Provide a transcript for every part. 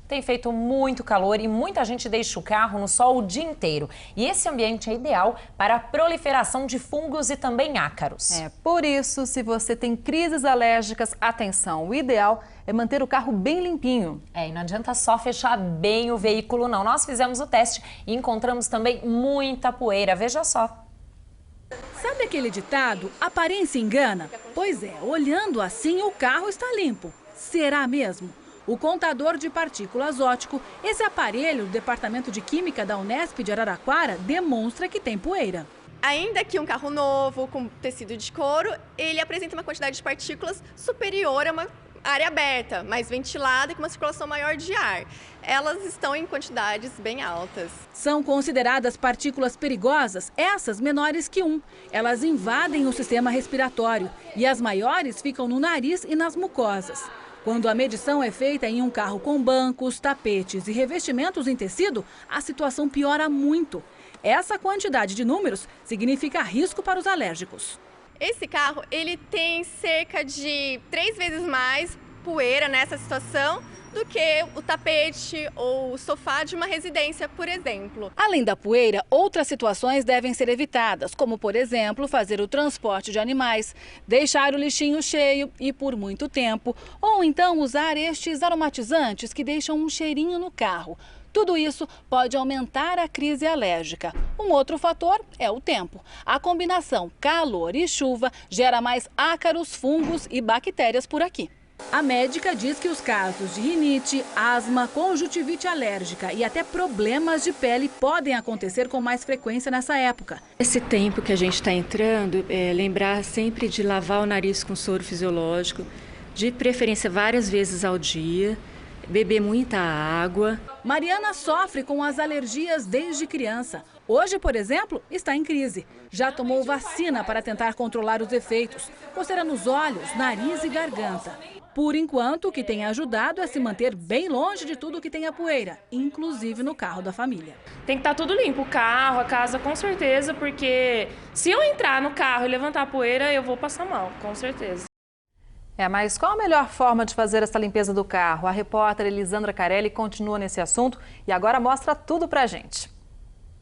Tem feito muito calor e muita gente deixa o carro no sol o dia inteiro. E esse ambiente é ideal para a proliferação de fungos e também ácaros. Por isso, se você tem crises alérgicas, atenção, o ideal é manter o carro bem limpinho. E não adianta só fechar bem o veículo, não. Nós fizemos o teste e encontramos também muita poeira. Veja só. Sabe aquele ditado, aparência engana? Pois é, olhando assim o carro está limpo. Será mesmo? O contador de partículas óptico, esse aparelho do Departamento de Química da Unesp de Araraquara, demonstra que tem poeira. Ainda que um carro novo, com tecido de couro, ele apresenta uma quantidade de partículas superior a uma área aberta, mais ventilada e com uma circulação maior de ar. Elas estão em quantidades bem altas. São consideradas partículas perigosas, essas menores que 1. Elas invadem o sistema respiratório e as maiores ficam no nariz e nas mucosas. Quando a medição é feita em um carro com bancos, tapetes e revestimentos em tecido, a situação piora muito. Essa quantidade de números significa risco para os alérgicos. Esse carro, ele tem cerca de 3 vezes mais poeira nessa situação do que o tapete ou o sofá de uma residência, por exemplo. Além da poeira, outras situações devem ser evitadas, como, por exemplo, fazer o transporte de animais, deixar o lixinho cheio e por muito tempo, ou então usar estes aromatizantes que deixam um cheirinho no carro. Tudo isso pode aumentar a crise alérgica. Um outro fator é o tempo. A combinação calor e chuva gera mais ácaros, fungos e bactérias por aqui. A médica diz que os casos de rinite, asma, conjuntivite alérgica e até problemas de pele podem acontecer com mais frequência nessa época. Esse tempo que a gente está entrando, lembrar sempre de lavar o nariz com soro fisiológico, de preferência várias vezes ao dia, beber muita água. Mariana sofre com as alergias desde criança. Hoje, por exemplo, está em crise. Já tomou vacina para tentar controlar os efeitos, coceira nos olhos, nariz e garganta. Por enquanto, o que tem ajudado é se manter bem longe de tudo que tenha poeira, inclusive no carro da família. Tem que estar tudo limpo, o carro, a casa, com certeza, porque se eu entrar no carro e levantar a poeira, eu vou passar mal, com certeza. Mas qual a melhor forma de fazer essa limpeza do carro? A repórter Elisandra Carelli continua nesse assunto e agora mostra tudo pra gente.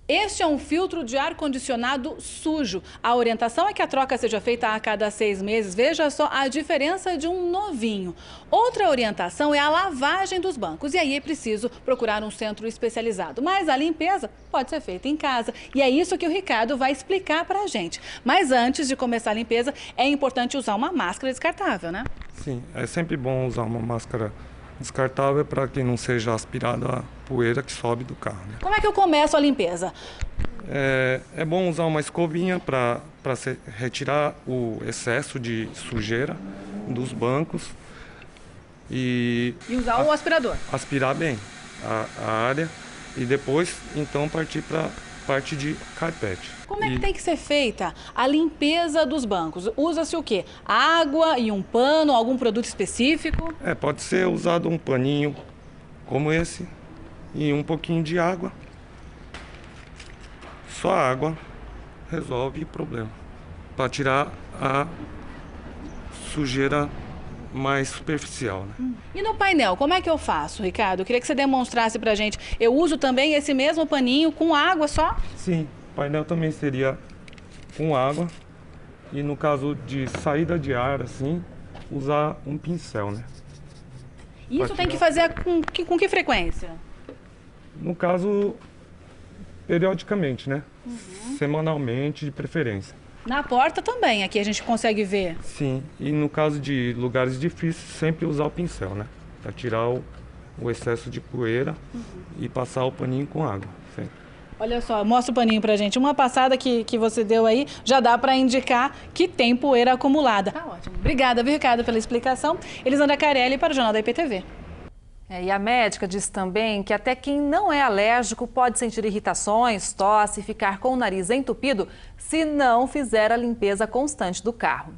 Este é um filtro de ar-condicionado sujo. A orientação é que a troca seja feita a cada 6 meses. Veja só a diferença de um novinho. Outra orientação é a lavagem dos bancos. E aí é preciso procurar um centro especializado. Mas a limpeza pode ser feita em casa. E é isso que o Ricardo vai explicar pra gente. Mas antes de começar a limpeza, é importante usar uma máscara descartável, né? Sim, é sempre bom usar uma máscara descartável para que não seja aspirada a poeira que sobe do carro, né? Como é que eu começo a limpeza? É bom usar uma escovinha para retirar o excesso de sujeira dos bancos e usar o aspirador. Aspirar bem a área e depois então partir para parte de carpete. Como é que tem que ser feita a limpeza dos bancos? Usa-se o quê? Água e um pano, algum produto específico? Pode ser usado um paninho como esse e um pouquinho de água. Só a água resolve o problema. Para tirar a sujeira mais superficial, né? E no painel, como é que eu faço, Ricardo? Eu queria que você demonstrasse pra gente. Eu uso também esse mesmo paninho com água só? Sim, o painel também seria com água. E no caso de saída de ar, assim, usar um pincel, né? Isso tem que fazer com que frequência? No caso, periodicamente, né? Semanalmente, de preferência. Na porta também, aqui a gente consegue ver. Sim, e no caso de lugares difíceis, sempre usar o pincel, né? Para tirar o excesso de poeira e passar o paninho com água, sempre. Olha só, mostra o paninho pra gente. Uma passada que você deu aí já dá para indicar que tem poeira acumulada. Tá ótimo. Obrigada, viu, Ricardo, pela explicação. Elisandra Carelli para o Jornal da IPTV. E a médica diz também que até quem não é alérgico pode sentir irritações, tosse e ficar com o nariz entupido se não fizer a limpeza constante do carro.